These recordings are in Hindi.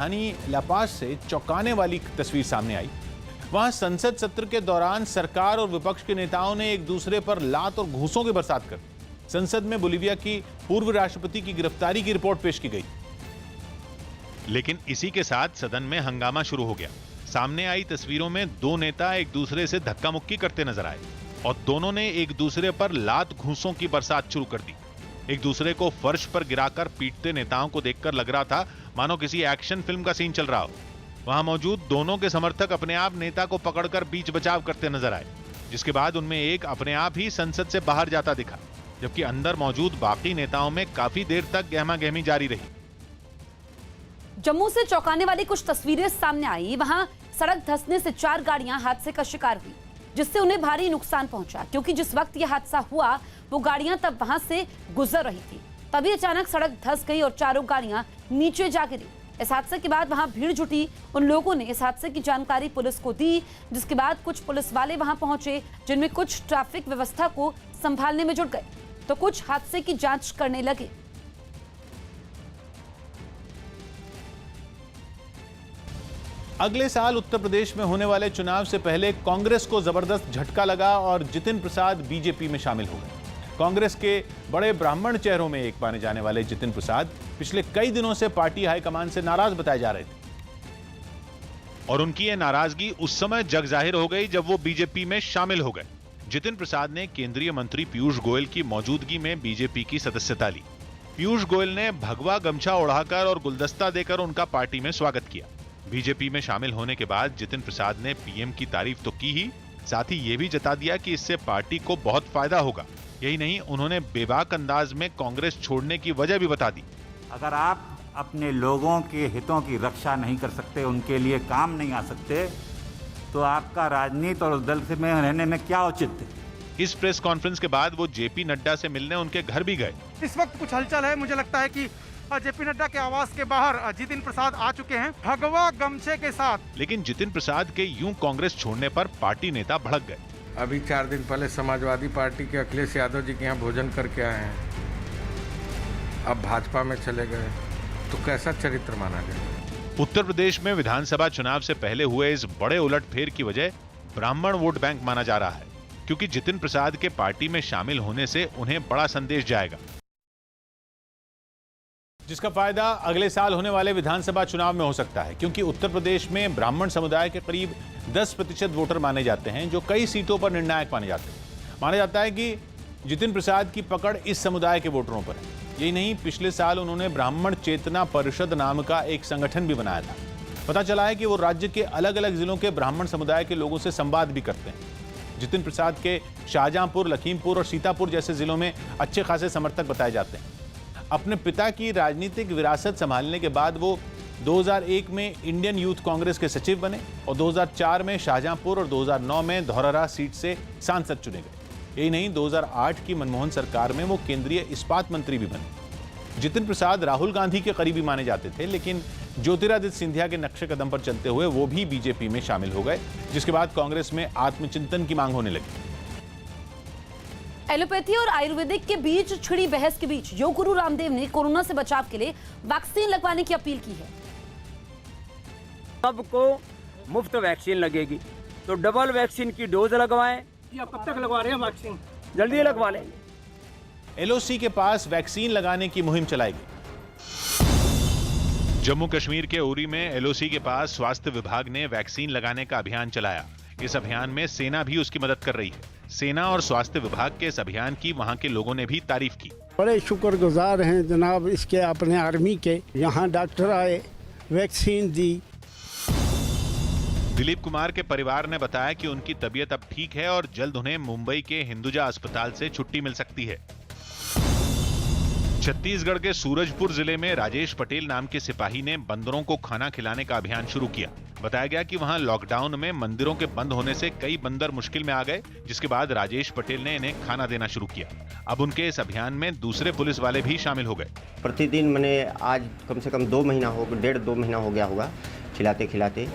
यानी लापास से चौंकाने वाली तस्वीर सामने आई। वहां संसद सत्र के दौरान सरकार और विपक्ष के नेताओं ने एक दूसरे पर लात और घूंसों की बरसात कर संसद में बोलीविया की पूर्व राष्ट्रपति की गिरफ्तारी की रिपोर्ट पेश की गई। लेकिन इसी के साथ सदन में हंगामा शुरू हो गया। सामने आई तस्वीरों में दो नेता एक दूसरे से धक्का मुक्की करते नजर आए और दोनों ने एक दूसरे पर लात घूंसों की बरसात शुरू कर दी। एक दूसरे को फर्श पर गिराकर पीटते नेताओं को देखकर लग रहा था मानो किसी एक्शन फिल्म का सीन चल रहा हो। वहां मौजूद दोनों के समर्थक अपने आप नेता को पकड़कर बीच बचाव करते नजर आए, जिसके बाद उनमें एक अपने आप ही संसद से बाहर जाता दिखा, जबकि अंदर मौजूद बाकी नेताओं में काफी देर तक गहमा-गहमी जारी रही। जम्मू से चौंकाने वाली कुछ तस्वीरें सामने आई। वहां सड़क धंसने से 4 गाड़ियां हादसे का शिकार हुई, जिससे उन्हें भारी नुकसान पहुंचा, क्योंकि जिस वक्त यह हादसा हुआ वो गाड़ियां तब वहां से गुजर रही थी। तभी अचानक सड़क धंस गई और चारों गाड़ियां नीचे जा गिरी। इस हादसे के बाद वहां भीड़ जुटी। उन लोगों ने इस हादसे की जानकारी पुलिस को दी, जिसके बाद कुछ पुलिस वाले वहां पहुंचे, जिनमें कुछ ट्रैफिक व्यवस्था को संभालने में जुट गए तो कुछ हादसे की जांच करने लगे। अगले साल उत्तर प्रदेश में होने वाले चुनाव से पहले कांग्रेस को जबरदस्त झटका लगा और जितिन प्रसाद बीजेपी में शामिल हो गए। कांग्रेस के बड़े ब्राह्मण चेहरों में एक माने जाने वाले जितिन प्रसाद पिछले कई दिनों से पार्टी हाईकमान से नाराज बताए जा रहे थे और उनकी यह नाराजगी उस समय जग जाहिर हो गई जब वो बीजेपी में शामिल हो गए। जितिन प्रसाद ने केंद्रीय मंत्री पीयूष गोयल की मौजूदगी में बीजेपी की सदस्यता ली। पीयूष गोयल ने भगवा गमछा ओढ़ाकर और गुलदस्ता देकर उनका पार्टी में स्वागत किया। बीजेपी में शामिल होने के बाद जितिन प्रसाद ने पीएम की तारीफ तो की ही, साथ ही यह भी जता दिया कि इससे पार्टी को बहुत फायदा होगा। यही नहीं, उन्होंने बेबाक अंदाज में कांग्रेस छोड़ने की वजह भी बता दी। अगर आप अपने लोगों के हितों की रक्षा नहीं कर सकते, उनके लिए काम नहीं आ सकते, तो आपका राजनीति और उस दल में रहने में क्या औचित्य? इस प्रेस कॉन्फ्रेंस के बाद वो जेपी नड्डा से मिलने उनके घर भी गए। इस वक्त कुछ हलचल है। मुझे लगता है कि जेपी नड्डा के आवास के बाहर जितिन प्रसाद आ चुके हैं भगवा गमछे के साथ। लेकिन जितिन प्रसाद के यूं कांग्रेस छोड़ने पर पार्टी नेता भड़क गए। अभी 4 दिन पहले समाजवादी पार्टी के अखिलेश यादव जी के यहाँ भोजन करके आए हैं, अब भाजपा में चले गए, तो कैसा चरित्र माना जाए? उत्तर प्रदेश में विधानसभा चुनाव से पहले हुए इस बड़े उलटफेर की वजह ब्राह्मण वोट बैंक माना जा रहा है, क्योंकि जितिन प्रसाद के पार्टी में शामिल होने से उन्हें बड़ा संदेश जाएगा, जिसका फायदा अगले साल होने वाले विधानसभा चुनाव में हो सकता है। क्योंकि उत्तर प्रदेश में ब्राह्मण समुदाय के करीब 10% वोटर माने जाते हैं, जो कई सीटों पर निर्णायक माने जाते हैं। माना जाता है कि जितिन प्रसाद की पकड़ इस समुदाय के वोटरों पर है। यही नहीं, पिछले साल उन्होंने ब्राह्मण चेतना परिषद नाम का एक संगठन भी बनाया था। पता चला है कि वो राज्य के अलग अलग जिलों के ब्राह्मण समुदाय के लोगों से संवाद भी करते हैं। जितिन प्रसाद के शाहजहांपुर, लखीमपुर और सीतापुर जैसे जिलों में अच्छे खासे समर्थक बताए जाते हैं। अपने पिता की राजनीतिक विरासत संभालने के बाद वो 2001 में इंडियन यूथ कांग्रेस के सचिव बने और 2004 में शाहजहांपुर और 2009 में धौरहरा सीट से सांसद चुने गए। यही नहीं, 2008 की मनमोहन सरकार में वो केंद्रीय इस्पात मंत्री भी बने। जितिन प्रसाद राहुल गांधी के करीबी माने जाते थे, लेकिन ज्योतिरादित्य सिंधिया के नक्शे कदम पर चलते हुए वो भी बीजेपी में शामिल हो गए, जिसके बाद कांग्रेस में आत्मचिंतन की मांग होने लगी। एलोपैथी और आयुर्वेदिक के बीच छिड़ी बहस के बीच योग गुरु रामदेव ने कोरोना से बचाव के लिए वैक्सीन लगवाने की अपील की है। सबको मुफ्त वैक्सीन लगेगी, तो डबल वैक्सीन की डोज लगवाएं। या कब तक लगवा रहे हैं वैक्सीन? जल्दी लगवा लें। एलओसी के पास वैक्सीन लगाने की मुहिम चलाई गई। जम्मू कश्मीर के उरी में एलओसी के पास स्वास्थ्य विभाग ने वैक्सीन लगाने का अभियान चलाया। इस अभियान में सेना भी उसकी मदद कर रही है। सेना और स्वास्थ्य विभाग के इस अभियान की वहां के लोगों ने भी तारीफ की। बड़े शुक्रगुजार हैं जनाब इसके अपने आर्मी के। यहाँ डॉक्टर आए, वैक्सीन दी। दिलीप कुमार के परिवार ने बताया कि उनकी तबीयत अब ठीक है और जल्द उन्हें मुंबई के हिंदुजा अस्पताल से छुट्टी मिल सकती है। छत्तीसगढ़ के सूरजपुर जिले में राजेश पटेल नाम के सिपाही ने बंदरों को खाना खिलाने का अभियान शुरू किया। बताया गया कि वहां लॉकडाउन में मंदिरों के बंद होने से कई बंदर मुश्किल में आ गए, जिसके बाद राजेश पटेल ने इन्हें खाना देना शुरू किया। अब उनके इस अभियान में दूसरे पुलिस वाले भी शामिल हो गए। प्रतिदिन मैंने आज कम से कम 2 महीना हो, 1.5-2 महीना हो गया होगा खिलाते खिलाते।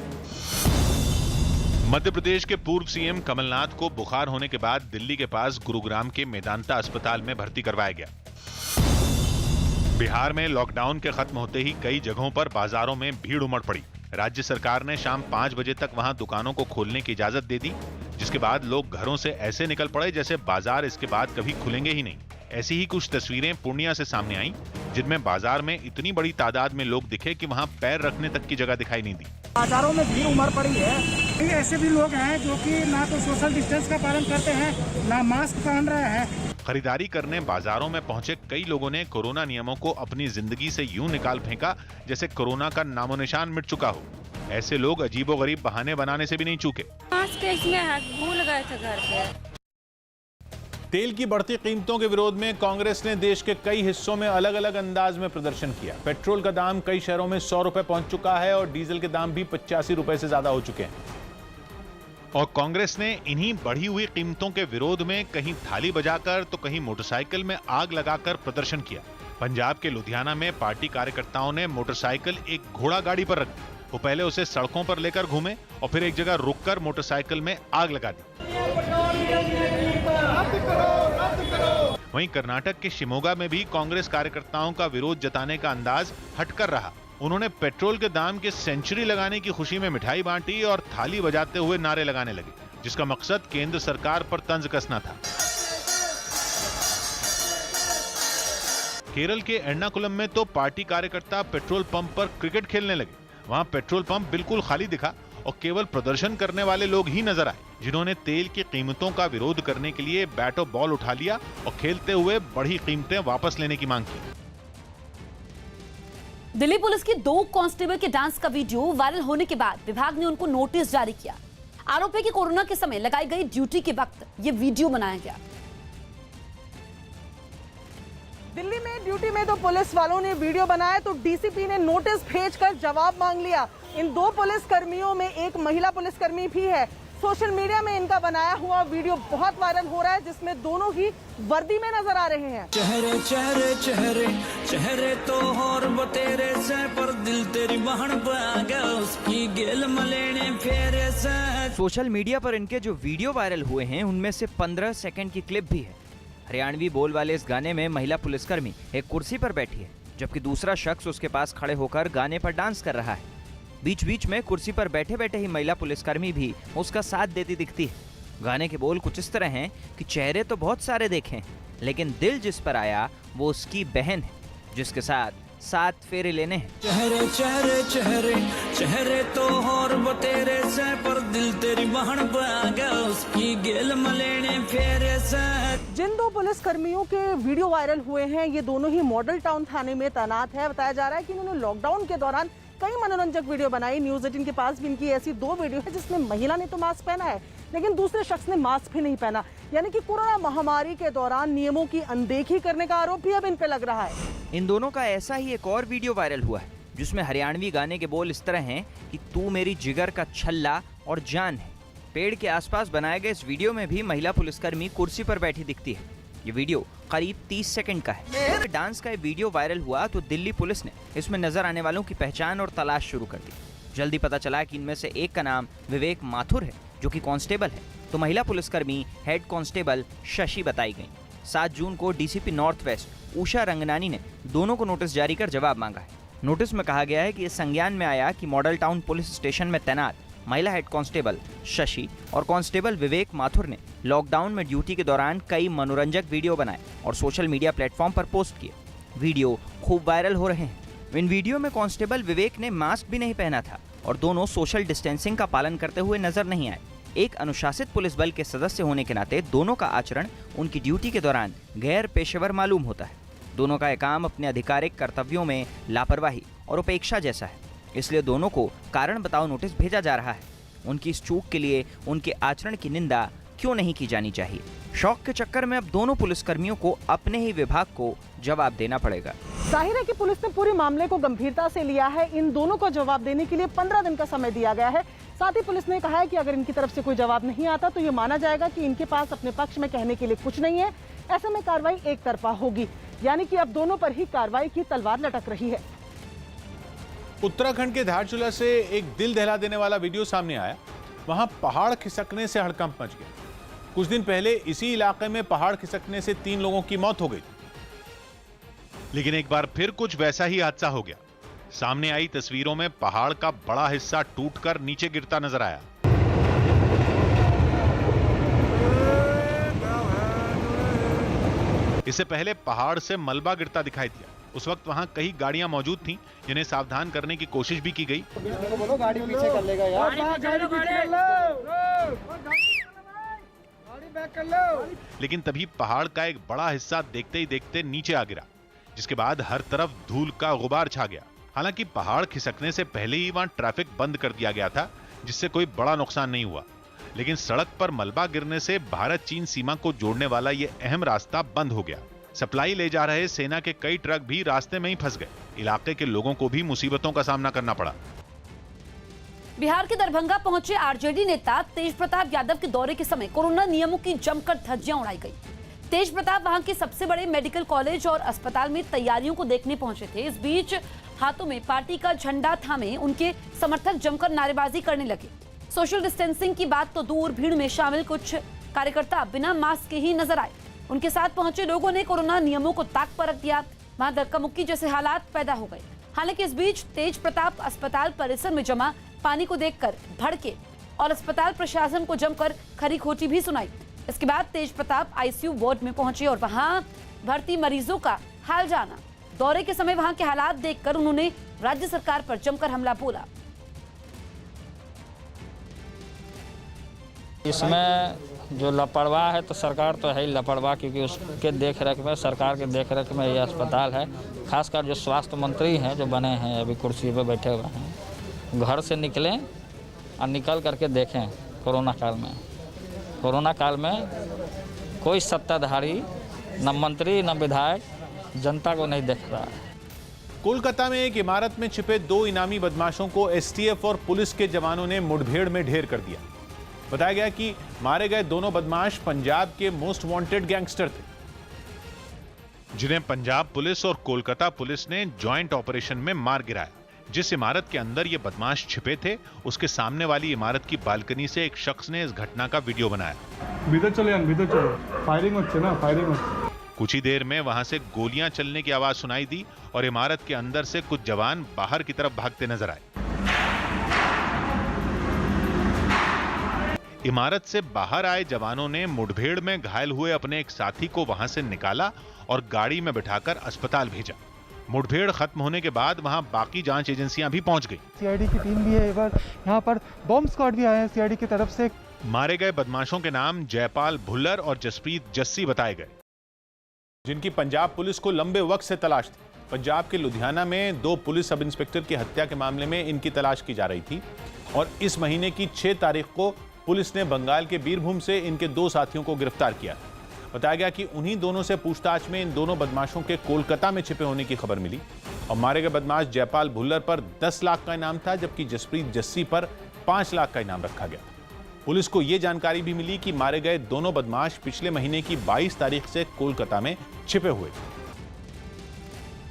मध्य प्रदेश के पूर्व सीएम कमलनाथ को बुखार होने के बाद दिल्ली के पास गुरुग्राम के मेदांता अस्पताल में भर्ती करवाया गया। बिहार में लॉकडाउन के खत्म होते ही कई जगहों पर बाजारों में भीड़ उमड़ पड़ी। राज्य सरकार ने शाम 5 बजे तक वहां दुकानों को खोलने की इजाजत दे दी, जिसके बाद लोग घरों से ऐसे निकल पड़े जैसे बाजार इसके बाद कभी खुलेंगे ही नहीं। ऐसी ही कुछ तस्वीरें पूर्णिया से सामने आईं, जिनमें बाजार में इतनी बड़ी तादाद में लोग दिखे कि वहां पैर रखने तक की जगह दिखाई नहीं दी। बाजारों में भीड़ उमड़ पड़ी है। ऐसे भी लोग हैं जो कि ना तो सोशल डिस्टेंस का पालन करते हैं, ना मास्क पहन रहे हैं। खरीदारी करने बाजारों में पहुंचे कई लोगों ने कोरोना नियमों को अपनी जिंदगी से यूं निकाल फेंका जैसे कोरोना का नामो निशान मिट चुका हो। ऐसे लोग अजीबोगरीब बहाने बनाने से भी नहीं चूके। मास्क इसमें भूल गए थे घर पे। तेल की बढ़ती कीमतों के विरोध में कांग्रेस ने देश के कई हिस्सों में अलग अलग अंदाज में प्रदर्शन किया। पेट्रोल का दाम कई शहरों में 100 रुपए पहुंच चुका है और डीजल के दाम भी 85 रुपए से ज्यादा हो चुके हैं। और कांग्रेस ने इन्हीं बढ़ी हुई कीमतों के विरोध में कहीं थाली बजाकर तो कहीं मोटरसाइकिल में आग लगाकर प्रदर्शन किया। पंजाब के लुधियाना में पार्टी कार्यकर्ताओं ने मोटरसाइकिल एक घोड़ा गाड़ी पर रखी। वो पहले उसे सड़कों पर लेकर घूमे और फिर एक जगह रुककर मोटरसाइकिल में आग लगा दी। वहीं कर्नाटक के शिमोगा में भी कांग्रेस कार्यकर्ताओं का विरोध जताने का अंदाज हटकर रहा। उन्होंने पेट्रोल के दाम के सेंचुरी लगाने की खुशी में मिठाई बांटी और थाली बजाते हुए नारे लगाने लगे, जिसका मकसद केंद्र सरकार पर तंज कसना था। केरल के एर्नाकुलम में तो पार्टी कार्यकर्ता पेट्रोल पंप पर क्रिकेट खेलने लगे। वहां पेट्रोल पंप बिल्कुल खाली दिखा और केवल प्रदर्शन करने वाले लोग ही नजर आए, जिन्होंने तेल की कीमतों का विरोध करने के लिए बैट और बॉल उठा लिया और खेलते हुए बढ़ी कीमतें वापस लेने की मांग की। दिल्ली पुलिस की 2 कांस्टेबल के डांस का वीडियो वायरल होने के बाद विभाग ने उनको नोटिस जारी किया। आरोप है कि कोरोना के समय लगाई गई ड्यूटी के वक्त ये वीडियो बनाया गया। दिल्ली में ड्यूटी में 2 पुलिस वालों ने वीडियो बनाया तो डीसीपी ने नोटिस भेजकर जवाब मांग लिया। इन 2 पुलिस कर्मियों में एक महिला पुलिसकर्मी भी है। सोशल मीडिया में इनका बनाया हुआ वीडियो बहुत वायरल हो रहा है, जिसमें दोनों ही वर्दी में नजर आ रहे हैं। चेहरे चेहरे चेहरे चेहरे तो और बतेरे से पर दिल तेरी बहन पे उसकी गेल मलेने फेरे से। सोशल मीडिया पर इनके जो वीडियो वायरल हुए हैं उनमें से 15 सेकंड की क्लिप भी है। हरियाणवी बोल वाले इस गाने में महिला पुलिसकर्मी एक कुर्सी पर बैठी है, जबकि दूसरा शख्स उसके पास खड़े होकर गाने पर डांस कर रहा है। बीच बीच में कुर्सी पर बैठे बैठे ही महिला पुलिसकर्मी भी उसका साथ देती दिखती है। गाने के बोल कुछ इस तरह हैं कि चेहरे तो बहुत सारे देखे, लेकिन दिल जिस पर आया वो उसकी बहन है, जिसके साथ 7 फेरे लेने हैं। चेहरे चेहरे चेहरे चेहरे तो और बतेरे से पर दिल तेरी बहन पे उसकी गेल मलेने फेरे से। जिन 2 पुलिस कर्मियों के वीडियो वायरल हुए हैं ये दोनों ही मॉडल टाउन थाने में तैनात है। बताया जा रहा है कि इन्होंने लॉकडाउन के दौरान कई मनोरंजक वीडियो बनाई। न्यूज़ 18 के पास भी इनकी ऐसी 2 वीडियो है जिसमें महिला ने तो मास्क पहना है, लेकिन दूसरे शख्स ने मास्क भी नहीं पहना। यानी कि कोरोना महामारी के दौरान नियमों की अनदेखी करने का आरोप भी अब इन पे लग रहा है। इन दोनों का ऐसा ही एक और वीडियो वायरल हुआ है, जिसमें हरियाणवी गाने के बोल इस तरह हैं कि तू मेरी जिगर का छल्ला और जान है। पेड़ के आसपास बनाए गए इस वीडियो में भी महिला पुलिसकर्मी कुर्सी पर बैठी दिखती है। ये वीडियो करीब 30 सेकंड का है। डांस का ये वीडियो वायरल हुआ तो दिल्ली पुलिस ने इसमें नजर आने वालों की पहचान और तलाश शुरू कर दी। जल्दी पता चला कि इनमें से एक का नाम विवेक माथुर है, जो कि कांस्टेबल है, तो महिला पुलिसकर्मी हेड कांस्टेबल शशि बताई गई। 7 जून को DCP north west Usha Ranganani ने दोनों को नोटिस जारी कर जवाब मांगा है। नोटिस में कहा गया है कि इस संज्ञान में आया कि मॉडल टाउन पुलिस स्टेशन में तैनात महिला हेड कांस्टेबल शशि और कांस्टेबल विवेक माथुर ने लॉकडाउन में ड्यूटी के दौरान कई मनोरंजक वीडियो बनाए और सोशल मीडिया प्लेटफॉर्म पर पोस्ट किए। वीडियो खूब वायरल हो रहे हैं। इन वीडियो में कांस्टेबल विवेक ने मास्क भी नहीं पहना था और दोनों सोशल डिस्टेंसिंग का पालन करते हुए नजर नहीं आए। एक अनुशासित पुलिस बल के सदस्य होने के नाते दोनों का आचरण उनकी ड्यूटी के दौरान गैर पेशेवर मालूम होता है। दोनों का यह काम अपने आधिकारिक कर्तव्यों में लापरवाही और उपेक्षा जैसा है, इसलिए दोनों को कारण बताओ नोटिस भेजा जा रहा है। उनकी इस चूक के लिए उनके आचरण की निंदा क्यों नहीं की जानी चाहिए? शौक के चक्कर में अब दोनों पुलिसकर्मियों को अपने ही विभाग को जवाब देना पड़ेगा। जाहिर है कि पुलिस ने पूरे मामले को गंभीरता से लिया है। इन दोनों को जवाब देने के लिए 15 दिन का समय दिया गया है। साथ ही पुलिस ने कहा है कि अगर इनकी तरफ से कोई जवाब नहीं आता तो ये माना जाएगा कि इनके पास अपने पक्ष में कहने के लिए कुछ नहीं है। ऐसे में कार्रवाई एक तरफा होगी, यानी कि अब दोनों पर ही कार्रवाई की तलवार लटक रही है। उत्तराखंड के धारचूला से एक दिल दहला देने वाला वीडियो सामने आया। वहां पहाड़ खिसकने से हड़कंप मच गया। कुछ दिन पहले इसी इलाके में पहाड़ खिसकने से 3 लोगों की मौत हो गई। लेकिन एक बार फिर कुछ वैसा ही हादसा हो गया। सामने आई तस्वीरों में पहाड़ का बड़ा हिस्सा टूटकर नीचे गिरता नजर आया। इससे पहले पहाड़ से मलबा गिरता दिखाई दिया। उस वक्त वहां कई गाड़ियां मौजूद थीं, जिन्हें सावधान करने की कोशिश भी की गई। बोलो गाड़ी पीछे कर लेगा यार। गाड़ी बैक कर लो। लेकिन तभी पहाड़ का एक बड़ा हिस्सा देखते ही देखते नीचे आ गिरा, जिसके बाद हर तरफ धूल का गुबार छा गया। हालांकि पहाड़ खिसकने से पहले ही वहां ट्रैफिक बंद कर दिया गया था, जिससे कोई बड़ा नुकसान नहीं हुआ। लेकिन सड़क पर मलबा गिरने से भारत चीन सीमा को जोड़ने वाला यह अहम रास्ता बंद हो गया। सप्लाई ले जा रहे सेना के कई ट्रक भी रास्ते में ही फंस गए। इलाके के लोगों को भी मुसीबतों का सामना करना पड़ा। बिहार के दरभंगा पहुंचे आरजेडी नेता तेज प्रताप यादव के दौरे के समय कोरोना नियमों की जमकर धज्जियां उड़ाई गई। तेज प्रताप वहां के सबसे बड़े मेडिकल कॉलेज और अस्पताल में तैयारियों को देखने पहुंचे थे। इस बीच हाथों में पार्टी का झंडा थामे उनके समर्थक जमकर नारेबाजी करने लगे। सोशल डिस्टेंसिंग की बात तो दूर, भीड़ में शामिल कुछ कार्यकर्ता बिना मास्क के ही नजर आए। उनके साथ पहुंचे लोगों ने कोरोना नियमों को ताक पर रख दिया। वहां धक्का मुक्की जैसे हालात पैदा हो गए। हालांकि इस बीच तेज प्रताप अस्पताल परिसर में जमा पानी को देखकर भड़के और अस्पताल प्रशासन को जमकर खरी खोटी भी सुनाई। इसके बाद तेज प्रताप आईसीयू वार्ड में पहुंचे और वहां भर्ती मरीजों का हाल जाना। दौरे के समय वहां के हालात देखकर उन्होंने राज्य सरकार पर जमकर हमला बोला। इसमें जो लापरवाह है तो सरकार तो है ही लापरवाह, क्योंकि उसके देख रेख में, सरकार के देख रेख में ये अस्पताल है। खासकर जो स्वास्थ्य मंत्री हैं जो बने हैं अभी कुर्सी पे बैठे हुए हैं, घर से निकलें और निकल करके देखें। कोरोना काल में कोई सत्ताधारी, न मंत्री न विधायक जनता को नहीं देख रहा है। कोलकाता में एक इमारत में छिपे 2 इनामी बदमाशों को एसटीएफ और पुलिस के जवानों ने मुठभेड़ में ढेर कर दिया। बताया गया कि मारे गए दोनों बदमाश पंजाब के मोस्ट वांटेड गैंगस्टर थे, जिन्हें पंजाब पुलिस और कोलकाता पुलिस ने जॉइंट ऑपरेशन में मार गिराया। जिस इमारत के अंदर ये बदमाश छिपे थे, उसके सामने वाली इमारत की बालकनी से एक शख्स ने इस घटना का वीडियो बनाया। भीतर चलो, फायरिंग होती है ना, फायरिंग। कुछ ही देर में वहां से गोलियां चलने की आवाज सुनाई दी और इमारत के अंदर से कुछ जवान बाहर की तरफ भागते नजर आए। इमारत से बाहर आए जवानों ने मुठभेड़ में घायल हुए अपने एक साथी को वहां से निकाला और गाड़ी में बिठाकर अस्पताल भेजा। मुठभेड़ खत्म होने के बाद वहां बाकी जांच एजेंसियां भी पहुंच गई। सीआईडी की टीम भी है, यहाँ पर बॉम्ब स्क्वाड भी आए हैं सीआईडी की तरफ से। मारे गए बदमाशों के नाम जयपाल भुल्लर और जसप्रीत जस्सी बताए गए, जिनकी पंजाब पुलिस को लंबे वक्त से तलाश थी। पंजाब के लुधियाना में 2 पुलिस सब इंस्पेक्टर की हत्या के मामले में इनकी तलाश की जा रही थी और इस महीने की 6 तारीख को पुलिस ने बंगाल के बीरभूम से इनके 2 साथियों को गिरफ्तार किया। बताया गया कि उन्हीं दोनों से पूछताछ में इन दोनों बदमाशों के कोलकाता में छिपे होने की खबर मिली और मारे गए बदमाश जयपाल भुल्लर पर 10 लाख का इनाम था, जबकि जसप्रीत जस्सी पर 5 लाख का इनाम रखा गया। पुलिस को यह जानकारी भी मिली कि मारे गए दोनों बदमाश पिछले महीने की 22 तारीख से कोलकाता में छिपे हुए थे।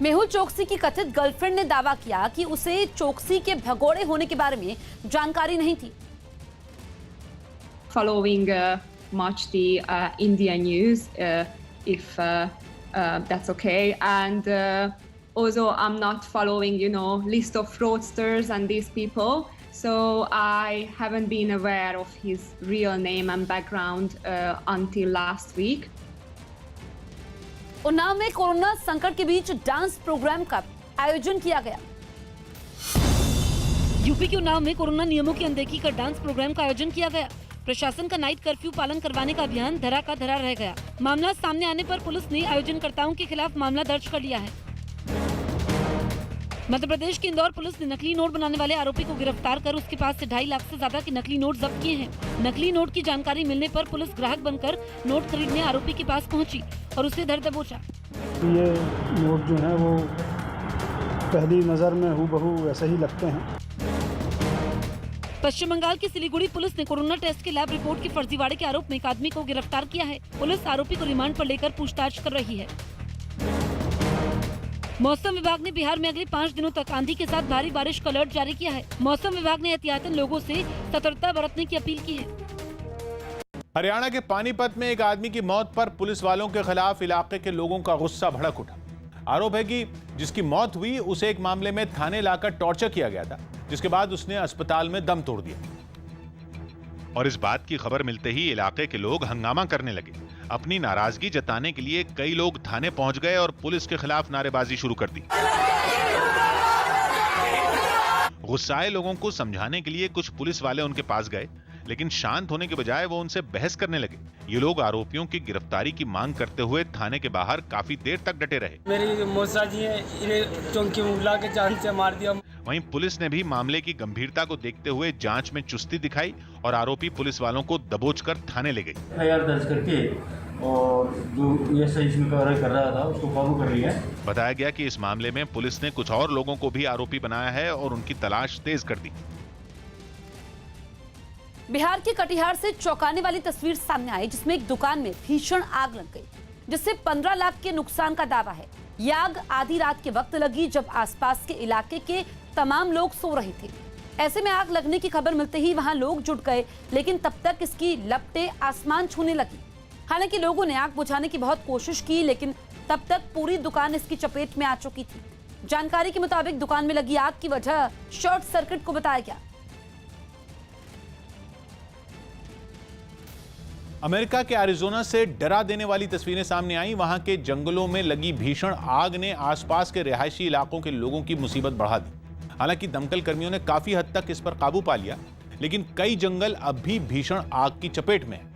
मेहुल चोकसी की कथित गर्लफ्रेंड ने दावा किया कि उसे चोकसी के भगोड़े होने के बारे में जानकारी नहीं थी। Following much the India news, if that's okay, and also I'm not following, list of fraudsters and these people, so I haven't been aware of his real name and background until last week. Unnao में कोरोना संकट के बीच डांस प्रोग्राम का आयोजन किया गया। यूपी के उन्नाव में कोरोना नियमों की अनदेखी कर डांस प्रोग्राम का आयोजन किया गया। प्रशासन का नाइट कर्फ्यू पालन करवाने का अभियान धरा का धरा रह गया। मामला सामने आने पर पुलिस ने आयोजनकर्ताओं के खिलाफ मामला दर्ज कर लिया है। मध्य प्रदेश की इंदौर पुलिस ने नकली नोट बनाने वाले आरोपी को गिरफ्तार कर उसके पास से 2.5 लाख से ज्यादा के नकली नोट जब्त किए हैं। नकली नोट की जानकारी मिलने पर पुलिस ग्राहक बनकर नोट खरीदने आरोपी के पास पहुंची और उसे धर दबोचा। ये नोट जो है वो पहली नजर में हूबहू वैसे ही लगते हैं। पश्चिम बंगाल की सिलीगुड़ी पुलिस ने कोरोना टेस्ट के लैब रिपोर्ट के फर्जीवाड़े के आरोप में एक आदमी को गिरफ्तार किया है। पुलिस आरोपी को रिमांड पर लेकर पूछताछ कर रही है। मौसम विभाग ने बिहार में अगले 5 दिनों तक आंधी के साथ भारी बारिश का अलर्ट जारी किया है। मौसम विभाग ने एहतियातन लोगों से सतर्कता बरतने की अपील की है। हरियाणा के पानीपत में एक आदमी की मौत पर पुलिस वालों के खिलाफ इलाके के लोगों का गुस्सा भड़क उठा। आरोप है कि जिसकी मौत हुई उसे एक मामले में थाने लाकर टॉर्चर किया गया था, जिसके बाद उसने अस्पताल में दम तोड़ दिया। और इस बात की खबर मिलते ही इलाके के लोग हंगामा करने लगे। अपनी नाराजगी जताने के लिए कई लोग थाने पहुंच गए और पुलिस के खिलाफ नारेबाजी शुरू कर दी। गुस्साए लोगों को समझाने के लिए कुछ पुलिस वाले उनके पास गए, लेकिन शांत होने के बजाय वो उनसे बहस करने लगे। ये लोग आरोपियों की गिरफ्तारी की मांग करते हुए थाने के बाहर काफी देर तक डटे रहे। मेरी मौसा जी है, इन्हें चौंकी मुगला के जान से मार दिया। वहीं पुलिस ने भी मामले की गंभीरता को देखते हुए जांच में चुस्ती दिखाई और आरोपी पुलिस वालों को दबोचकर थाने ले गई। एफआईआर दर्ज करके और जो ये सही इसमें कार्रवाई कर रहा था उसको काबू कर लिया है। बताया गया कि इस मामले में पुलिस ने कुछ और लोगों को भी आरोपी बनाया है और उनकी तलाश तेज कर दी। बिहार के कटिहार से चौंकाने वाली तस्वीर सामने आई, जिसमें एक दुकान में भीषण आग लग गई, जिससे 15 लाख के नुकसान का दावा है। यह आग आधी रात के वक्त लगी, जब आसपास के इलाके के तमाम लोग सो रहे थे। ऐसे में आग लगने की खबर मिलते ही वहां लोग जुट गए, लेकिन तब तक इसकी लपटें आसमान छूने लगी। हालांकि लोगों ने आग बुझाने की बहुत कोशिश की, लेकिन तब तक पूरी दुकान इसकी चपेट में आ चुकी थी। जानकारी के मुताबिक दुकान में लगी आग की वजह शॉर्ट सर्किट को बताया गया। अमेरिका के एरिजोना से डरा देने वाली तस्वीरें सामने आई। वहां के जंगलों में लगी भीषण आग ने आसपास के रिहायशी इलाकों के लोगों की मुसीबत बढ़ा दी। हालांकि दमकल कर्मियों ने काफी हद तक इस पर काबू पा लिया, लेकिन कई जंगल अब भी भीषण आग की चपेट में हैं,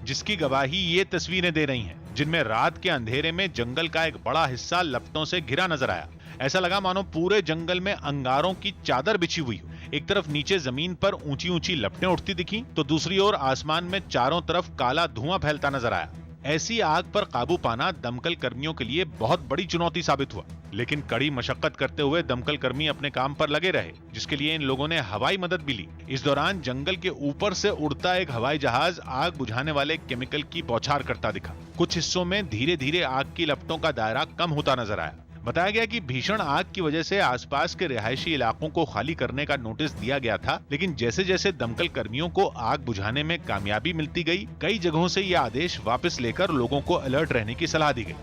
जिसकी गवाही ये तस्वीरें दे रही हैं, जिनमें रात के अंधेरे में जंगल का एक बड़ा हिस्सा लपटों से घिरा नजर आया। ऐसा लगा मानो पूरे जंगल में अंगारों की चादर बिछी हुई हो। एक तरफ नीचे जमीन पर ऊंची ऊंची लपटें उठती दिखी, तो दूसरी ओर आसमान में चारों तरफ काला धुआं फैलता नजर आया। ऐसी आग पर काबू पाना दमकल कर्मियों के लिए बहुत बड़ी चुनौती साबित हुआ, लेकिन कड़ी मशक्कत करते हुए दमकल कर्मी अपने काम पर लगे रहे, जिसके लिए इन लोगों ने हवाई मदद भी ली। इस दौरान जंगल के ऊपर से उड़ता एक हवाई जहाज आग बुझाने वाले केमिकल की बौछार करता दिखा। कुछ हिस्सों में धीरे धीरे आग की लपटों का दायरा कम होता नजर आया। बताया गया कि भीषण आग की वजह से आसपास के रिहायशी इलाकों को खाली करने का नोटिस दिया गया था, लेकिन जैसे जैसे दमकल कर्मियों को आग बुझाने में कामयाबी मिलती गई, कई जगहों से यह आदेश वापस लेकर लोगों को अलर्ट रहने की सलाह दी गई।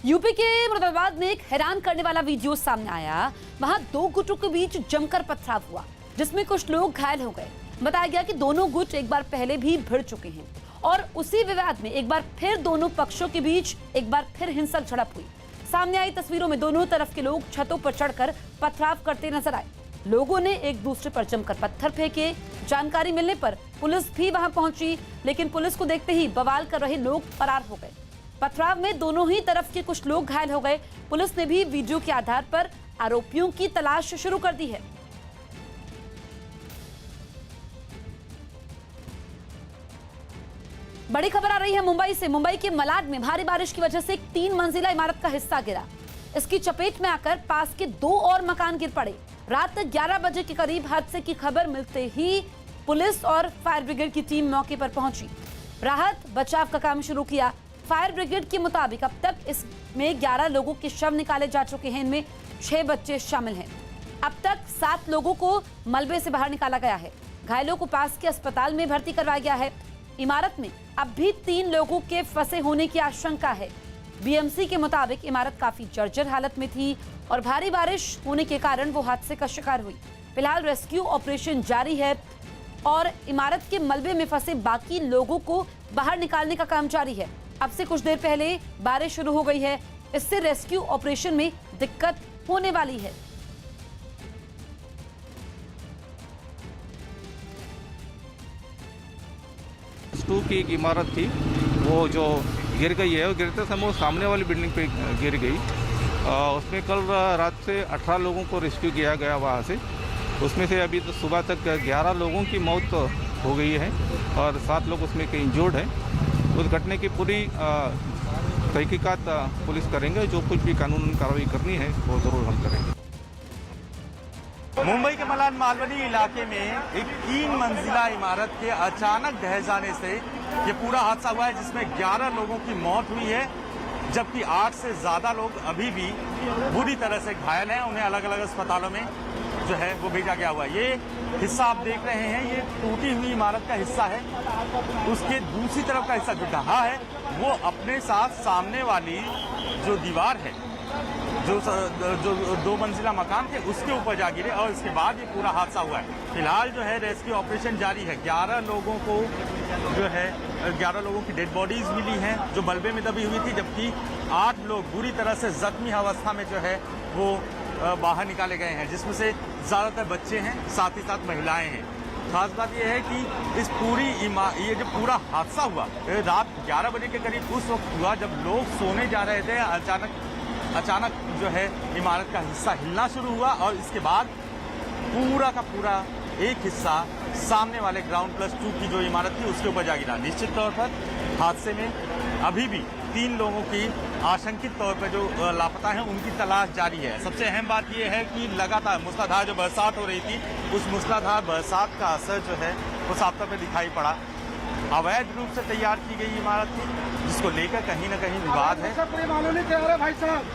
यूपी के मुरादाबाद में एक हैरान करने वाला वीडियो सामने आया। वहां दो गुटों के बीच जमकर पथराव हुआ, जिसमें कुछ लोग घायल हो गए। बताया गया कि दोनों गुट एक बार पहले भी भिड़ चुके हैं और उसी विवाद में एक बार फिर दोनों पक्षों के बीच एक बार फिर हिंसक झड़प हुई। सामने आई तस्वीरों में दोनों तरफ के लोग छतों पर चढ़कर पथराव करते नजर आए। लोगों ने एक दूसरे पर जमकर पत्थर फेंके। जानकारी मिलने पर पुलिस भी वहां पहुंची, लेकिन पुलिस को देखते ही बवाल कर रहे लोग फरार हो गए। पथराव में दोनों ही तरफ के कुछ लोग घायल हो गए। पुलिस ने भी वीडियो के आधार पर आरोपियों की तलाश शुरू कर दी है। बड़ी खबर आ रही है मुंबई से। मुंबई के मलाड में भारी बारिश की वजह से एक 3 मंजिला इमारत का हिस्सा गिरा। इसकी चपेट में आकर पास के 2 और मकान गिर पड़े। रात 11 बजे के करीब हादसे की खबर मिलते ही पुलिस और फायर ब्रिगेड की टीम मौके पर पहुंची। राहत बचाव का काम शुरू किया। फायर ब्रिगेड के मुताबिक अब तक इसमें 11 लोगों के शव निकाले जा चुके हैं। इनमें 6 बच्चे शामिल हैं। अब तक 7 लोगों को मलबे से बाहर निकाला गया है। घायलों को पास के अस्पताल में भर्ती करवाया गया है। इमारत में अब भी 3 लोगों के फंसे होने की आशंका है। बीएमसी के मुताबिक इमारत काफी जर्जर हालत में थी और भारी बारिश होने के कारण वो हादसे का शिकार हुई। फिलहाल रेस्क्यू ऑपरेशन जारी है और इमारत के मलबे में फंसे बाकी लोगों को बाहर निकालने का काम जारी है। अब से कुछ देर पहले बारिश शुरू हो गई है, इससे रेस्क्यू ऑपरेशन में दिक्कत होने वाली है। टू की एक इमारत थी, वो जो गिर गई है, वो गिरते समय सामने वाली बिल्डिंग पे गिर गई। उसमें कल रात से 18 लोगों को रेस्क्यू किया गया वहाँ से। उसमें से अभी तो सुबह तक 11 लोगों की मौत हो गई है और 7 लोग उसमें के इंजर्ड हैं। उस घटने की पूरी तहकीकात पुलिस करेंगे। जो कुछ भी कानूनी कार्रवाई करनी है वो ज़रूर हम करेंगे। मुंबई के मलाड मालवनी इलाके में एक 3 मंजिला इमारत के अचानक ढह जाने से ये पूरा हादसा हुआ है, जिसमें 11 लोगों की मौत हुई है, जबकि 8 से ज्यादा लोग अभी भी बुरी तरह से घायल हैं। उन्हें अलग अलग अस्पतालों में जो है वो भेजा गया हुआ है। ये हिस्सा आप देख रहे हैं, ये टूटी हुई इमारत का हिस्सा है। उसके दूसरी तरफ का हिस्सा जो ढहा है वो अपने साथ सामने वाली जो दीवार है, जो 2 मंजिला मकान थे, उसके ऊपर जा गिरे और इसके बाद ये पूरा हादसा हुआ है। फिलहाल जो है रेस्क्यू ऑपरेशन जारी है। 11 लोगों को जो है 11 लोगों की डेड बॉडीज मिली हैं जो मलबे में दबी हुई थी, जबकि 8 लोग बुरी तरह से जख्मी अवस्था में जो है वो बाहर निकाले गए हैं, जिसमें से ज़्यादातर बच्चे हैं, साथ ही साथ महिलाएं हैं। खास बात यह है कि इस ये जो पूरा हादसा हुआ रात 11 बजे के करीब उस वक्त हुआ जब लोग सोने जा रहे थे। अचानक जो है इमारत का हिस्सा हिलना शुरू हुआ और इसके बाद पूरा का पूरा एक हिस्सा सामने वाले ग्राउंड+2 की जो इमारत थी उसके ऊपर जा गिरा। निश्चित तौर पर हादसे में अभी भी 3 लोगों की आशंकित तौर पर जो लापता हैं उनकी तलाश जारी है। सबसे अहम बात यह है कि लगातार मूसलाधार जो बरसात हो रही थी, उस मूसलाधार बरसात का असर जो है वो साफ तौर पर दिखाई पड़ा। अवैध रूप से तैयार की गई इमारत थी, जिसको लेकर कहीं न कहीं विवाद है। पूरी मालूनी तैयार है भाई साहब,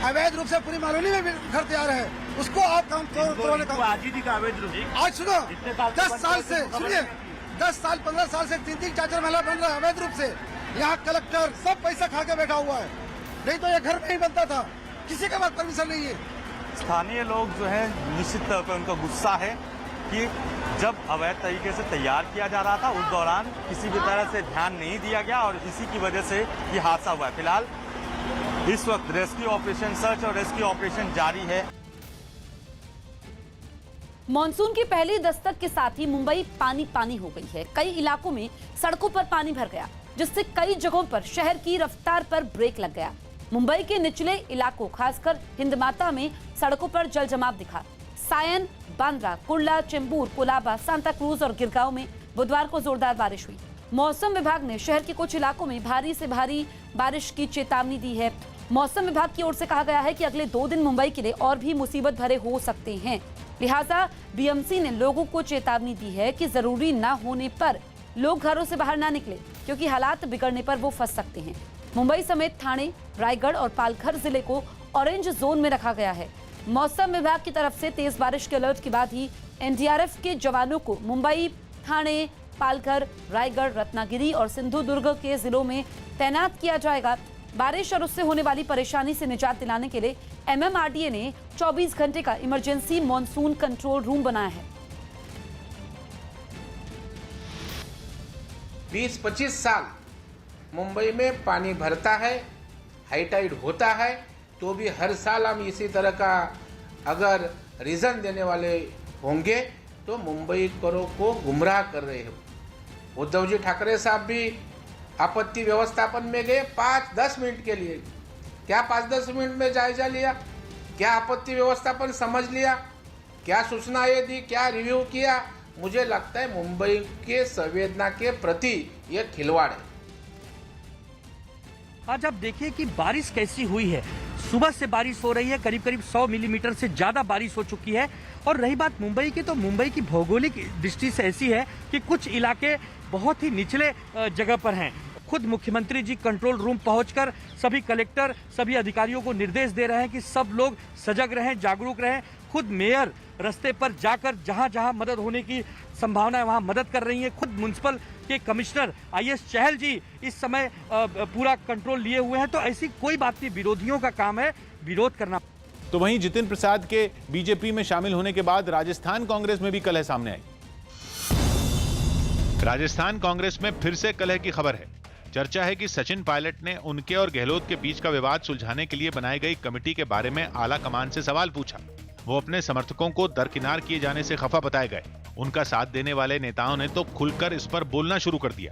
अवैध रूप से पूरी मालूनी में घर तैयार है, उसको आप काम तोड़ने का आजीदी का अवैध रूप। आज सुनो 10 साल से, सुनिए 10 साल 15 साल से 3-3 4-4 महला बन रहा है अवैध रूप से। यहाँ कलेक्टर सब पैसा खा के बैठा हुआ है, नहीं तो ये घर नहीं बनता था, किसी के पास परमिशन नहीं है। स्थानीय लोग जो है निश्चित तौर पर उनका गुस्सा है कि जब अवैध तरीके से तैयार किया जा रहा था उस दौरान किसी भी तरह से ध्यान नहीं दिया गया और इसी की वजह से ये हादसा हुआ है। फिलहाल इस वक्त रेस्क्यू ऑपरेशन, सर्च और रेस्क्यू ऑपरेशन जारी है। मॉनसून की पहली दस्तक के साथ ही मुंबई पानी पानी हो गई है। कई इलाकों में सड़कों पर पानी भर गया, जिससे कई जगहों पर शहर की रफ्तार पर ब्रेक लग गया। मुंबई के निचले इलाकों, खासकर हिंदमाता में सड़कों पर जल जमाव दिखा। सायन, बांद्रा, कुर्ला, चेंबूर, कोलाबा, सांता क्रूज और गिरगांव में बुधवार को जोरदार बारिश हुई। मौसम विभाग ने शहर के कुछ इलाकों में भारी से भारी बारिश की चेतावनी दी है। मौसम विभाग की ओर से कहा गया है कि अगले 2 दिन मुंबई के लिए और भी मुसीबत भरे हो सकते हैं। लिहाजा बीएमसी ने लोगों को चेतावनी दी है कि जरूरी न होने पर लोग घरों से बाहर ना निकले, क्योंकि हालात बिगड़ने पर वो फंस सकते हैं। मुंबई समेत ठाणे, रायगढ़ और पालघर जिले को ऑरेंज जोन में रखा गया है। मौसम विभाग की तरफ से तेज बारिश के अलर्ट के बाद ही एनडीआरएफ के जवानों को मुंबई, ठाणे, पालघर, रायगढ़, रत्नागिरी और सिंधुदुर्ग के जिलों में तैनात किया जाएगा। बारिश और उससे होने वाली परेशानी से निजात दिलाने के लिए एमएमआरडीए ने 24 घंटे का इमरजेंसी मॉनसून कंट्रोल रूम बनाया है। 20-25 साल मुंबई में पानी भरता है, हाई टाइड होता है, तो भी हर साल हम इसी तरह का अगर रीज़न देने वाले होंगे तो मुंबई करों को गुमराह कर रहे हैं। उद्धव जी ठाकरे साहब भी आपत्ति व्यवस्थापन में गए 5-10 मिनट के लिए। क्या 5-10 मिनट में जायजा लिया? क्या आपत्ति व्यवस्थापन समझ लिया? क्या सूचनाएं दी? क्या रिव्यू किया? मुझे लगता है मुंबई के संवेदना के प्रति यह खिलवाड़ है। आज आप देखिए कि बारिश कैसी हुई है। सुबह से बारिश हो रही है, करीब करीब 100 मिलीमीटर से ज़्यादा बारिश हो चुकी है। और रही बात मुंबई की, तो मुंबई की भौगोलिक दृष्टि से ऐसी है कि कुछ इलाके बहुत ही निचले जगह पर हैं। खुद मुख्यमंत्री जी कंट्रोल रूम पहुंचकर सभी कलेक्टर, सभी अधिकारियों को निर्देश दे रहे हैं कि सब लोग सजग रहें, जागरूक रहें। खुद मेयर रास्ते पर जाकर जहां जहां मदद होने की संभावना है वहां मदद कर रही है। खुद म्युनिसिपल के कमिश्नर आईएस चहल जी इस समय पूरा कंट्रोल लिए हुए हैं। तो ऐसी कोई बात नहीं, विरोधियों का काम है विरोध करना। तो वहीं जितिन प्रसाद के बीजेपी में शामिल होने के बाद राजस्थान कांग्रेस में भी कलह सामने आई। राजस्थान कांग्रेस में फिर से कलह की खबर है। चर्चा है कि सचिन पायलट ने उनके और गहलोत के बीच का विवाद सुलझाने के लिए बनाई गई कमेटी के बारे में आला कमान से सवाल पूछा। वो अपने समर्थकों को दरकिनार किए जाने से खफा बताए गए। उनका साथ देने वाले नेताओं ने तो खुलकर इस पर बोलना शुरू कर दिया।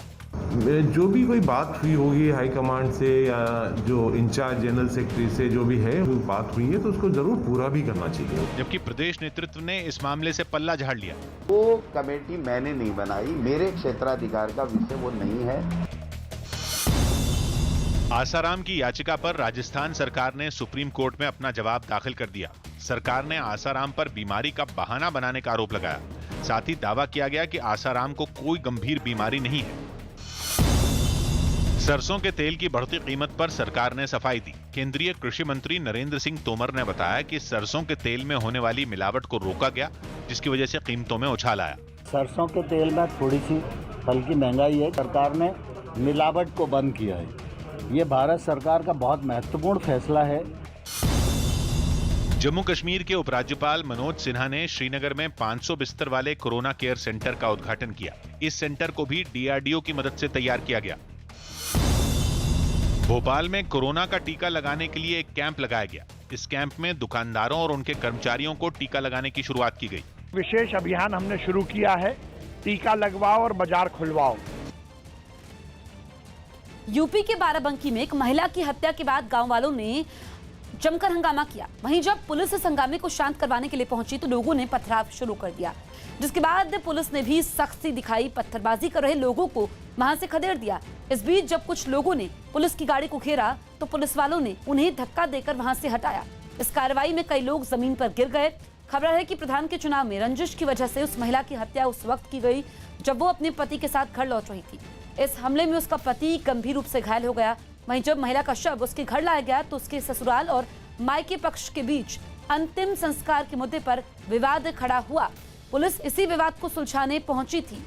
जो भी कोई बात हुई होगी हाईकमांड से या जो इंचार्ज जनरल सेक्रेटरी से जो भी है बात हुई है तो उसको जरूर पूरा भी करना चाहिए। जबकि प्रदेश नेतृत्व ने इस मामले से पल्ला झाड़ लिया। वो कमेटी मैंने नहीं बनाई, मेरे क्षेत्राधिकार का विषय वो नहीं है। आसाराम की याचिका पर राजस्थान सरकार ने सुप्रीम कोर्ट में अपना जवाब दाखिल कर दिया। सरकार ने आसाराम पर बीमारी का बहाना बनाने का आरोप लगाया। साथ ही दावा किया गया कि आसाराम को कोई गंभीर बीमारी नहीं है। सरसों के तेल की बढ़ती कीमत पर सरकार ने सफाई दी। केंद्रीय कृषि मंत्री नरेंद्र सिंह तोमर ने बताया कि सरसों के तेल में होने वाली मिलावट को रोका गया, जिसकी वजह से कीमतों में उछाल आया। सरसों के तेल में थोड़ी सी हल्की महंगाई है। सरकार ने मिलावट को बंद किया है। ये भारत सरकार का बहुत महत्वपूर्ण फैसला है। जम्मू कश्मीर के उपराज्यपाल मनोज सिन्हा ने श्रीनगर में 500 बिस्तर वाले कोरोना केयर सेंटर का उद्घाटन किया। इस सेंटर को भी DRDO की मदद से तैयार किया गया। भोपाल में कोरोना का टीका लगाने के लिए एक कैंप लगाया गया। इस कैंप में दुकानदारों और उनके कर्मचारियों को टीका लगाने की शुरुआत की गई। विशेष अभियान हमने शुरू किया है, टीका लगवाओ और बाजार खुलवाओ। यूपी के बाराबंकी में एक महिला की हत्या के बाद गांव वालों ने जमकर हंगामा किया। वहीं जब पुलिस इस हंगामे को शांत करवाने के लिए पहुंची तो लोगों ने पथराव शुरू कर दिया, जिसके बाद पुलिस ने भी सख्ती दिखाई, पत्थरबाजी कर रहे लोगों को वहां से खदेड़ दिया। इस बीच जब कुछ लोगों ने पुलिस की गाड़ी को घेरा तो पुलिस वालों ने उन्हें धक्का देकर वहां से हटाया। इस कार्रवाई में कई लोग जमीन पर गिर गए। खबर है कि प्रधान के चुनाव में रंजिश की वजह से उस महिला की हत्या उस वक्त की गई जब वो अपने पति के साथ घर लौट रही थी। इस हमले में उसका पति गंभीर रूप से घायल हो गया। वहीं जब महिला का शव उसके घर लाया गया तो उसके ससुराल और मायके पक्ष के बीच अंतिम संस्कार के मुद्दे पर विवाद खड़ा हुआ। पुलिस इसी विवाद को सुलझाने पहुंची थी।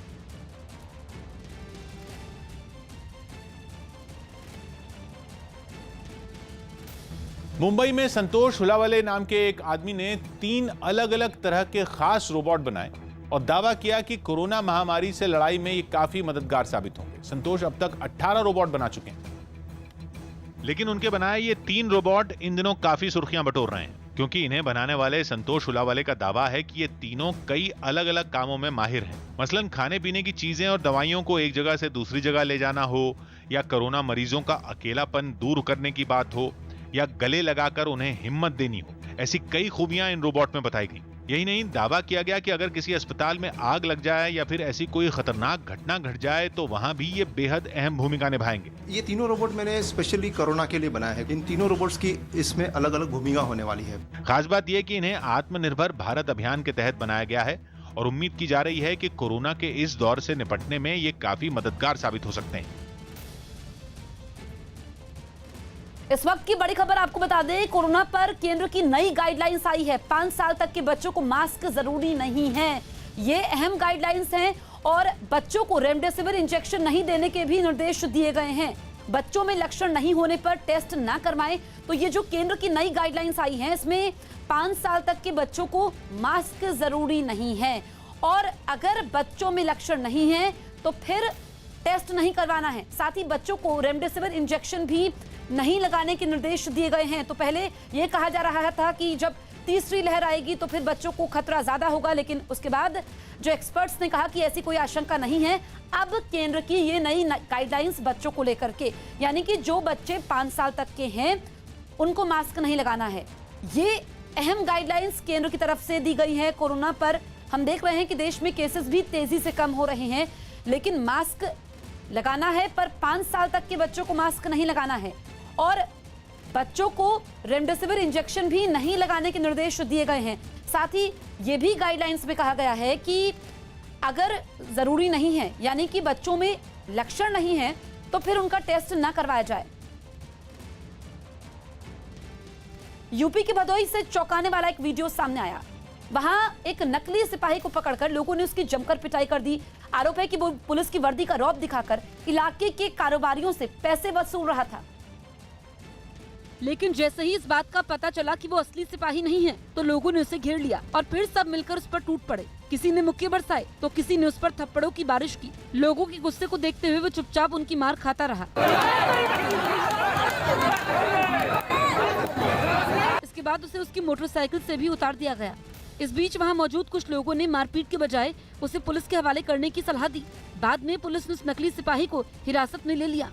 मुंबई में संतोष हुलावले नाम के एक आदमी ने 3 अलग अलग तरह के खास रोबोट बनाए और दावा किया कि कोरोना महामारी से लड़ाई में ये काफी मददगार साबित होंगे। संतोष अब तक 18 रोबोट बना चुके हैं। लेकिन उनके बनाए ये 3 रोबोट इन दिनों काफी सुर्खियां बटोर रहे हैं, क्योंकि इन्हें बनाने वाले संतोष हुलावले का दावा है कि ये तीनों कई अलग अलग कामों में माहिर हैं। मसलन खाने पीने की चीजें और दवाइयों को एक जगह से दूसरी जगह ले जाना हो, या कोरोना मरीजों का अकेलापन दूर करने की बात हो, या गले लगाकर उन्हें हिम्मत देनी हो, ऐसी कई खूबियां इन रोबोट में बताई गई। यही नहीं, दावा किया गया कि अगर किसी अस्पताल में आग लग जाए या फिर ऐसी कोई खतरनाक घटना घट जाए तो वहां भी ये बेहद अहम भूमिका निभाएंगे। ये तीनों रोबोट मैंने स्पेशली कोरोना के लिए बनाया है। इन तीनों रोबोट्स की इसमें अलग अलग भूमिका होने वाली है। खास बात यह कि इन्हें आत्मनिर्भर भारत अभियान के तहत बनाया गया है और उम्मीद की जा रही है कि कोरोना के इस दौर से निपटने में ये काफी मददगार साबित हो सकते हैं। इस वक्त की बड़ी खबर आपको बता दें, कोरोना पर केंद्र की नई गाइडलाइंस आई है। 5 साल तक के बच्चों को मास्क जरूरी नहीं है। ये अहम गाइडलाइंस हैं और बच्चों को रेमडेसिविर इंजेक्शन नहीं देने के भी निर्देश दिए गए हैं। बच्चों में लक्षण नहीं होने पर टेस्ट ना करवाएं। तो ये जो केंद्र की नई गाइडलाइंस आई है, इसमें 5 साल तक के बच्चों को मास्क जरूरी नहीं है और अगर बच्चों में लक्षण नहीं है तो फिर टेस्ट नहीं करवाना है। साथ ही बच्चों को रेमडेसिविर इंजेक्शन भी नहीं लगाने के निर्देश दिए गए हैं। तो पहले यह कहा जा रहा था कि जब तीसरी लहर आएगी तो फिर बच्चों को खतरा ज्यादा होगा, लेकिन उसके बाद जो एक्सपर्ट्स ने कहा कि ऐसी कोई आशंका नहीं है। अब केंद्र की ये नई गाइडलाइंस बच्चों को लेकर के, यानी कि जो बच्चे 5 साल तक के हैं उनको मास्क नहीं लगाना है। ये अहम गाइडलाइंस केंद्र की तरफ से दी गई है। कोरोना पर हम देख रहे हैं कि देश में केसेस भी तेजी से कम हो रहे हैं, लेकिन मास्क लगाना है पर 5 साल तक के बच्चों को मास्क नहीं लगाना है और बच्चों को रेमडेसिविर इंजेक्शन भी नहीं लगाने के निर्देश दिए गए हैं। साथ ही ये भी गाइडलाइंस में कहा गया है कि अगर जरूरी नहीं है, यानी कि बच्चों में लक्षण नहीं है, तो फिर उनका टेस्ट ना करवाया जाए। यूपी की भदोही से चौंकाने वाला एक वीडियो सामने आया। वहां एक नकली सिपाही को पकड़कर लोगों ने उसकी जमकर पिटाई कर दी। आरोप है कि वो पुलिस की वर्दी का रौब दिखाकर इलाके के कारोबारियों से पैसे वसूल रहा था। लेकिन जैसे ही इस बात का पता चला कि वो असली सिपाही नहीं है, तो लोगों ने उसे घेर लिया और फिर सब मिलकर उस पर टूट पड़े। किसी ने मुक्के बरसाए तो किसी ने उस पर थप्पड़ों की बारिश की। लोगों के गुस्से को देखते हुए वो चुपचाप उनकी मार खाता रहा। इसके बाद उसे उसकी मोटरसाइकिल से भी उतार दिया गया। इस बीच वहां मौजूद कुछ लोगों ने मारपीट के बजाय उसे पुलिस के हवाले करने की सलाह दी। बाद में पुलिस ने उस नकली सिपाही को हिरासत में ले लिया।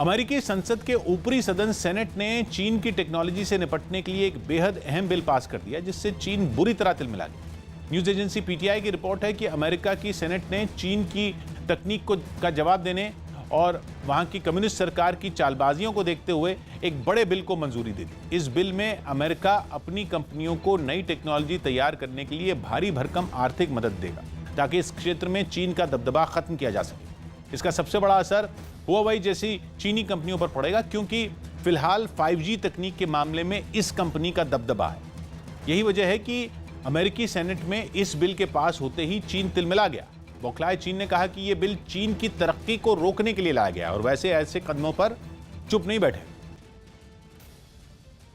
अमेरिकी संसद के ऊपरी सदन सेनेट ने चीन की टेक्नोलॉजी से निपटने के लिए एक बेहद अहम बिल पास कर दिया, जिससे चीन बुरी तरह तिलमिला गया। न्यूज एजेंसी पीटीआई की रिपोर्ट है कि अमेरिका की सेनेट ने चीन की तकनीक का जवाब देने और वहां की कम्युनिस्ट सरकार की चालबाजियों को देखते हुए एक बड़े बिल को मंजूरी दे दी। इस बिल में अमेरिका अपनी कंपनियों को नई टेक्नोलॉजी तैयार करने के लिए भारी भरकम आर्थिक मदद देगा, ताकि इस क्षेत्र में चीन का दबदबा खत्म किया जा सके। इसका सबसे बड़ा असर हुआवेई जैसी चीनी कंपनियों पर पड़ेगा, क्योंकि फिलहाल 5G तकनीक के मामले में इस कंपनी का दबदबा है। यही वजह है कि अमेरिकी सेनेट में इस बिल के पास होते ही चीन तिलमिला गया। बौखलाए चीन ने कहा कि यह बिल चीन की तरक्की को रोकने के लिए लाया गया और वैसे ऐसे कदमों पर चुप नहीं बैठे।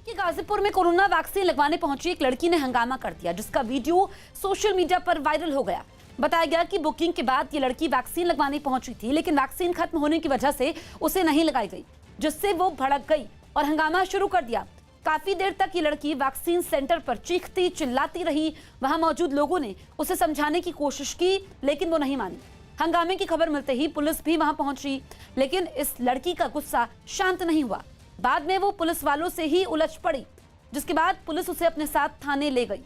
कि गाजीपुर में कोरोना वैक्सीन लगवाने पहुंची एक लड़की ने हंगामा कर दिया, जिसका वीडियो सोशल मीडिया पर वायरल हो गया। बताया गया कि बुकिंग के बाद ये लड़की वैक्सीन लगवाने पहुंची थी, लेकिन वैक्सीन खत्म होने की वजह से उसे नहीं लगाई गई, जिससे वो भड़क गई और हंगामा शुरू कर दिया। काफी देर तक ये लड़की वैक्सीन सेंटर पर चीखती चिल्लाती रही। वहां मौजूद लोगों ने उसे समझाने की कोशिश की, लेकिन वो नहीं मानी। हंगामे की खबर मिलते ही पुलिस भी वहां पहुंची, लेकिन इस लड़की का गुस्सा शांत नहीं हुआ। बाद में वो पुलिस वालों से ही उलझ पड़ी, जिसके बाद पुलिस उसे अपने साथ थाने ले गई।